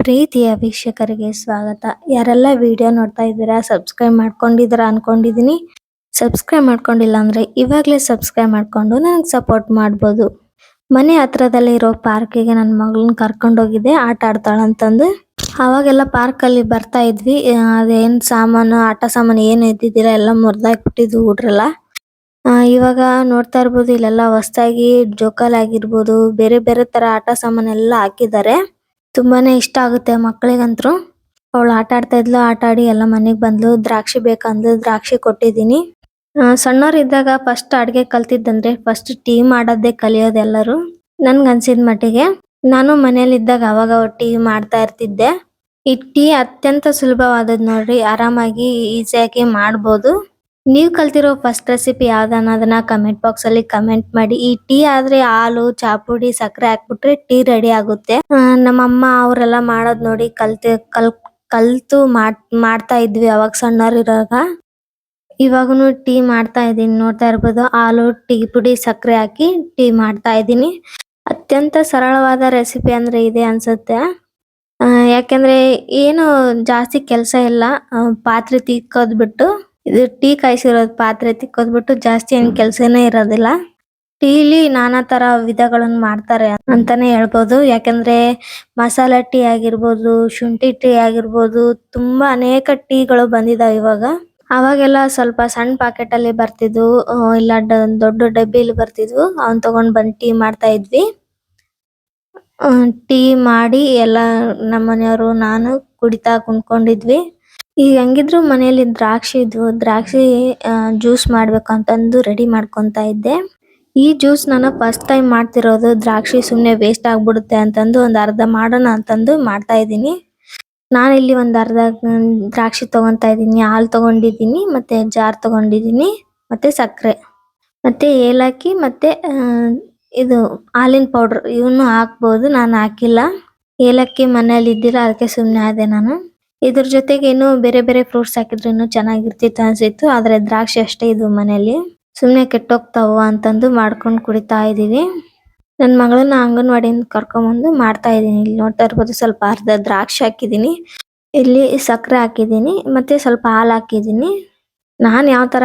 ಪ್ರೀತಿಯ ವೀಕ್ಷಕರಿಗೆ ಸ್ವಾಗತ. ಯಾರೆಲ್ಲ ವಿಡಿಯೋ ನೋಡ್ತಾ ಇದ್ದೀರಾ, ಸಬ್ಸ್ಕ್ರೈಬ್ ಮಾಡ್ಕೊಂಡಿದ್ದೀರಾ ಅನ್ಕೊಂಡಿದೀನಿ. ಸಬ್ಸ್ಕ್ರೈಬ್ ಮಾಡ್ಕೊಂಡಿಲ್ಲ ಅಂದ್ರೆ ಇವಾಗಲೇ ಸಬ್ಸ್ಕ್ರೈಬ್ ಮಾಡ್ಕೊಂಡು ನನಗೆ ಸಪೋರ್ಟ್ ಮಾಡ್ಬೋದು. ಮನೆ ಹತ್ರದಲ್ಲಿರೋ ಪಾರ್ಕಿಗೆ ನನ್ನ ಮಗಳನ್ನ ಕರ್ಕೊಂಡು ಹೋಗಿದ್ದೆ, ಆಟ ಆಡ್ತಾಳಂತಂದು. ಅವಾಗೆಲ್ಲ ಪಾರ್ಕಲ್ಲಿ ಬರ್ತಾ ಇದ್ವಿ. ಅದೇನು ಸಾಮಾನು, ಆಟ ಸಾಮಾನು ಏನು ಇದ್ದಿದ್ದಿಲ್ಲ, ಎಲ್ಲ ಮುರಿದಾಕ್ಬಿಟ್ಟಿದ್ವು ಹುಡ್ರೆಲ್ಲ. ಇವಾಗ ನೋಡ್ತಾ ಇರ್ಬೋದು, ಇಲ್ಲೆಲ್ಲ ಹೊಸದಾಗಿ ಜೋಕಾಲಿ ಆಗಿರ್ಬೋದು, ಬೇರೆ ಬೇರೆ ತರ ಆಟ ಸಾಮಾನೆಲ್ಲ ಹಾಕಿದ್ದಾರೆ. ತುಂಬಾನೇ ಇಷ್ಟ ಆಗುತ್ತೆ ಮಕ್ಕಳಿಗಂತೂ. ಅವಳು ಆಟ ಆಡ್ತಾ ಇದ್ಲು, ಆಟ ಆಡಿ ಎಲ್ಲ ಮನೆಗೆ ಬಂದ್ಲು. ದ್ರಾಕ್ಷಿ ಬೇಕಂದ್ಲು, ದ್ರಾಕ್ಷಿ ಕೊಟ್ಟಿದ್ದೀನಿ. ಸಣ್ಣವರಿದ್ದಾಗ ಫಸ್ಟ್ ಅಡ್ಗೆ ಕಲ್ತಿದ್ದಂದ್ರೆ ಫಸ್ಟ್ ಟೀ ಮಾಡೋದೇ ಕಲಿಯೋದು ಎಲ್ಲರೂ. ನನ್ಗೆ ಅನ್ಸಿದ ಮಟ್ಟಿಗೆ ನಾನು ಮನೇಲಿದ್ದಾಗ ಅವಾಗ ಟೀ ಮಾಡ್ತಾ ಇರ್ತಿದ್ದೆ. ಈ ಟೀ ಅತ್ಯಂತ ಸುಲಭವಾದದ್ ನೋಡ್ರಿ, ಆರಾಮಾಗಿ ಈಸಿಯಾಗಿ ಮಾಡ್ಬೋದು. ನೀವು ಕಲ್ತಿರೋ ಫಸ್ಟ್ ರೆಸಿಪಿ ಯಾವ್ದು ಅನ್ನೋದನ್ನ ಕಮೆಂಟ್ ಬಾಕ್ಸ್ ಅಲ್ಲಿ ಕಮೆಂಟ್ ಮಾಡಿ. ಈ ಟೀ ಆದ್ರೆ ಹಾಲು, ಚಾಪುಡಿ, ಸಕ್ಕರೆ ಹಾಕ್ಬಿಟ್ರೆ ಟೀ ರೆಡಿ ಆಗುತ್ತೆ. ನಮ್ಮಮ್ಮ ಅವರೆಲ್ಲ ಮಾಡೋದ್ ನೋಡಿ ಕಲ್ತು ಮಾಡ್ತಾ ಇದ್ವಿ ಅವಾಗ ಸಣ್ಣವರಿರುವಾಗ. ಇವಾಗನು ಟೀ ಮಾಡ್ತಾ ಇದೀನಿ, ನೋಡ್ತಾ ಇರ್ಬೋದು. ಹಾಲು, ಟೀ ಪುಡಿ, ಸಕ್ಕರೆ ಹಾಕಿ ಟೀ ಮಾಡ್ತಾ ಇದೀನಿ. ಅತ್ಯಂತ ಸರಳವಾದ ರೆಸಿಪಿ ಅಂದ್ರೆ ಇದೆ ಅನ್ಸುತ್ತೆ. ಯಾಕೆಂದ್ರೆ ಏನು ಜಾಸ್ತಿ ಕೆಲಸ ಇಲ್ಲ. ಪಾತ್ರೆ ತಿಕ್ಕೋದ್ಬಿಟ್ಟು, ಇದು ಟೀ ಕಾಯಿಸಿರೋದು ಪಾತ್ರೆ ತಿಕ್ಕೋದ್ಬಿಟ್ಟು ಜಾಸ್ತಿ ಏನ್ ಕೆಲಸನೇ ಇರೋದಿಲ್ಲ. ಟೀಲಿ ನಾನಾ ತರ ವಿಧಗಳನ್ನು ಮಾಡ್ತಾರೆ ಅಂತಾನೆ ಹೇಳ್ಬೋದು. ಯಾಕಂದ್ರೆ ಮಸಾಲಾ ಟೀ ಆಗಿರ್ಬೋದು, ಶುಂಠಿ ಟೀ ಆಗಿರ್ಬೋದು, ತುಂಬಾ ಅನೇಕ ಟೀಗಳು ಬಂದಿದಾವೆ ಇವಾಗ. ಅವಾಗೆಲ್ಲ ಸ್ವಲ್ಪ ಸಣ್ಣ ಪಾಕೆಟ್ ಅಲ್ಲಿ ಬರ್ತಿದ್ವು, ಇಲ್ಲ ದೊಡ್ಡ ಡಬ್ಬಿಲಿ ಬರ್ತಿದ್ವು. ಅವನ್ ತಗೊಂಡ್ ಬಂದ್ ಟೀ ಮಾಡ್ತಾ ಇದ್ವಿ. ಟೀ ಮಾಡಿ ಎಲ್ಲ ನಮ್ಮನೆಯವರು ನಾನು ಕುಡಿತಾ ಕುಣ್ಕೊಂಡಿದ್ವಿ. ಈಗ ಹೆಂಗಿದ್ರು ಮನೆಯಲ್ಲಿ ದ್ರಾಕ್ಷಿ ಇದ್ವು, ದ್ರಾಕ್ಷಿ ಜ್ಯೂಸ್ ಮಾಡ್ಬೇಕಂತಂದು ರೆಡಿ ಮಾಡ್ಕೊಂತ ಇದ್ದೆ. ಈ ಜ್ಯೂಸ್ ನಾನು ಫಸ್ಟ್ ಟೈಮ್ ಮಾಡ್ತಿರೋದು. ದ್ರಾಕ್ಷಿ ಸುಮ್ನೆ ವೇಸ್ಟ್ ಆಗ್ಬಿಡುತ್ತೆ ಅಂತಂದು ಒಂದ್ ಅರ್ಧ ಮಾಡೋಣ ಅಂತಂದು ಮಾಡ್ತಾ ಇದ್ದೀನಿ. ನಾನಿಲ್ಲಿ ಒಂದ್ ಅರ್ಧ ದ್ರಾಕ್ಷಿ ತಗೊಂತಾ ಇದ್ದೀನಿ, ಹಾಲು ತಗೊಂಡಿದ್ದೀನಿ, ಮತ್ತೆ ಜಾರ್ ತಗೊಂಡಿದ್ದೀನಿ, ಮತ್ತೆ ಸಕ್ಕರೆ, ಮತ್ತೆ ಏಲಕ್ಕಿ, ಮತ್ತೆ ಇದು ಹಾಲಿನ ಪೌಡರ್ ಇವನು ಹಾಕ್ಬೋದು. ನಾನು ಹಾಕಿಲ್ಲ, ಏಲಕ್ಕಿ ಮನೇಲಿ ಇದ್ದಿಲ್ಲ, ಅದಕ್ಕೆ ಸುಮ್ನೆ ಆದೆ ನಾನು. ಇದ್ರ ಜೊತೆಗೆ ಇನ್ನು ಬೇರೆ ಬೇರೆ ಫ್ರೂಟ್ಸ್ ಹಾಕಿದ್ರೆ ಇನ್ನೂ ಚೆನ್ನಾಗಿರ್ತಿತ್ತು ಅನ್ಸಿತ್ತು. ಆದ್ರೆ ದ್ರಾಕ್ಷಿ ಅಷ್ಟೇ ಇದು ಮನೇಲಿ, ಸುಮ್ನೆ ಕೆಟ್ಟೋಗ್ತಾವ ಅಂತಂದು ಮಾಡ್ಕೊಂಡು ಕುಡಿತಾ ಇದೀವಿ. ನನ್ನ ಮಗಳನ್ನ ಅಂಗನವಾಡಿಯಿಂದ ಕರ್ಕೊಂಬಂದು ಮಾಡ್ತಾ ಇದೀನಿ. ಇಲ್ಲಿ ನೋಡ್ತಾ ಇರ್ಬೋದು, ಸ್ವಲ್ಪ ಅರ್ಧ ದ್ರಾಕ್ಷಿ ಹಾಕಿದೀನಿ, ಇಲ್ಲಿ ಸಕ್ಕರೆ ಹಾಕಿದೀನಿ, ಮತ್ತೆ ಸ್ವಲ್ಪ ಹಾಲು ಹಾಕಿದೀನಿ. ನಾನು ಯಾವ ತರ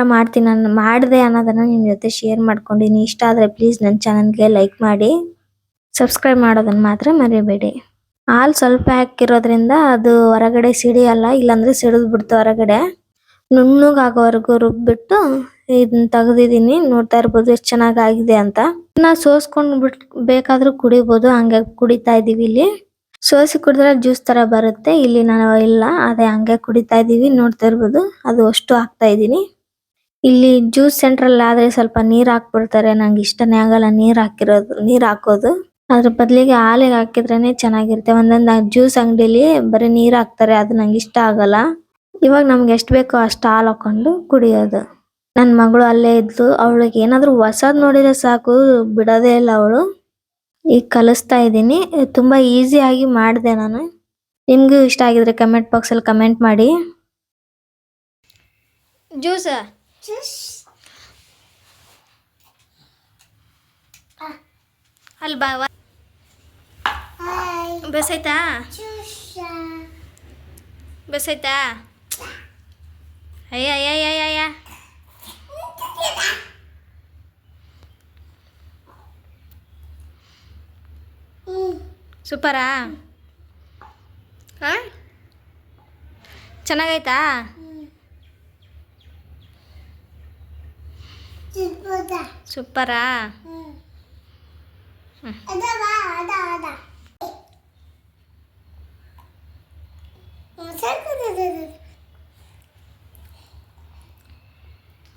ಮಾಡಿದೆ ಅನ್ನೋದನ್ನ ನಿಮ್ ಜೊತೆ ಶೇರ್ ಮಾಡ್ಕೊಂಡಿನಿ. ಇಷ್ಟ ಆದ್ರೆ ಪ್ಲೀಸ್ ನನ್ನ ಚಾನಲ್ಗೆ ಲೈಕ್ ಮಾಡಿ, ಸಬ್ಸ್ಕ್ರೈಬ್ ಮಾಡೋದನ್ನ ಮಾತ್ರ ಮರಿಬೇಡಿ. ಹಾಲು ಸ್ವಲ್ಪ ಹಾಕಿರೋದ್ರಿಂದ ಅದು ಹೊರಗಡೆ ಸಿಡಿಯಲ್ಲ, ಇಲ್ಲಾಂದ್ರೆ ಸಿಡಿದ್ ಬಿಡ್ತು ಹೊರಗಡೆ. ನುಣ್ಣಗಾಗೋವರೆಗೂ ರುಬ್ಬಿಟ್ಟು ಇದನ್ನ ತೆಗ್ದಿದೀನಿ. ನೋಡ್ತಾ ಇರ್ಬೋದು ಎಷ್ಟು ಚೆನ್ನಾಗಿದೆ ಅಂತ. ಸೋಸ್ಕೊಂಡ್ ಬೇಕಾದ್ರೂ ಕುಡಿಬಹುದು, ಹಂಗೆ ಕುಡಿತಾ ಇದೀವಿ. ಇಲ್ಲಿ ಸೋಸಿ ಕುಡಿದ್ರೆ ಜ್ಯೂಸ್ ತರ ಬರುತ್ತೆ, ಇಲ್ಲಿ ನಾನು ಇಲ್ಲ, ಅದೇ ಹಂಗೆ ಕುಡಿತಾ ಇದೀವಿ. ನೋಡ್ತಾ ಇರ್ಬೋದು, ಅದು ಅಷ್ಟು ಹಾಕ್ತಾ ಇದೀನಿ. ಇಲ್ಲಿ ಜ್ಯೂಸ್ ಸೆಂಟ್ರಲ್ಲಿ ಆದ್ರೆ ಸ್ವಲ್ಪ ನೀರ್ ಹಾಕ್ಬಿಡ್ತಾರೆ, ನಂಗೆ ಇಷ್ಟನೇ ಆಗಲ್ಲ ನೀರ್ ಹಾಕೋದು. ಅದ್ರ ಬದಲಿಗೆ ಹಾಲಿಗೆ ಹಾಕಿದ್ರೇನೆ ಚೆನ್ನಾಗಿರುತ್ತೆ. ಒಂದೊಂದು ಜ್ಯೂಸ್ ಅಂಗಡಿಲಿ ಬರೀ ನೀರ್ ಹಾಕ್ತಾರೆ, ಅದು ನಂಗೆ ಇಷ್ಟ ಆಗಲ್ಲ. ಇವಾಗ ನಮ್ಗೆ ಎಷ್ಟು ಬೇಕೋ ಅಷ್ಟು ಹಾಲು ಹಾಕೊಂಡು ಕುಡಿಯೋದು. ನನ್ನ ಮಗಳು ಅಲ್ಲೇ ಇದ್ಲು, ಅವಳಿಗೆ ಏನಾದ್ರೂ ಹೊಸದ್ ನೋಡಿದ್ರೆ ಸಾಕು, ಬಿಡೋದೇ ಇಲ್ಲ ಅವಳು. ಈಗ ಕಲಿಸ್ತಾ ಇದ್ದೀನಿ, ತುಂಬಾ ಈಸಿ ಆಗಿ ಮಾಡಿದೆ ನಾನು. ನಿಮ್ಗೂ ಇಷ್ಟ ಆಗಿದ್ರೆ ಕಮೆಂಟ್ ಬಾಕ್ಸ್ ಅಲ್ಲಿ ಕಮೆಂಟ್ ಮಾಡಿ. ಜ್ಯೂಸ್ ಅಲ್ಲಿ ಬಾ, ಬಸಾಯ್ತಾ ಬಸಾಯ್ತಾ? ಅಯ್ಯ ಅಯ್ಯ ಅಯ್ಯ ಅಯ್ಯ, ಸೂಪರಾ? ಹಾಂ, ಚೆನ್ನಾಗೈತಾ? ಸೂಪರಾ?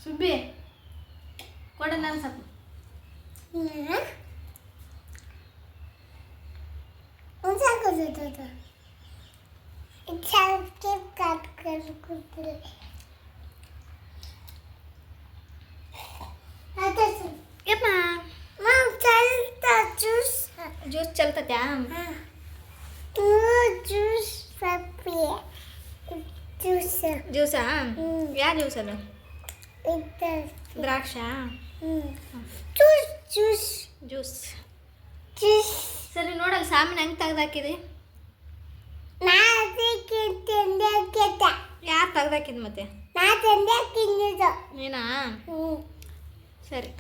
ಸುಬ್ಬಿ ಕೊಡಲ್ಲ ಸ್ವಲ್ಪ. ಜ್ಯೂಸ್ ಚಲ್ತತ್ಯಾ? ಜ್ಯೂಸಾ? ಯಾವ ಜ್ಯೂಸ್ ಅದು? ದ್ರಾಕ್ಷ ಜ್ಯೂಸ್. ಸರಿ ನೋಡಲ್ಲ ಸಾಮಾನು ಹೆಂಗೆ ತೆಗ್ದಾಕಿದೆ. ತೆಗ್ದಾಕಿದ್ ಮತ್ತೆ ನಾ ತಂದೆ ತಿನ್ನಿದ್ದು ನೀನಾ ಹ್ಞೂ ಸರಿ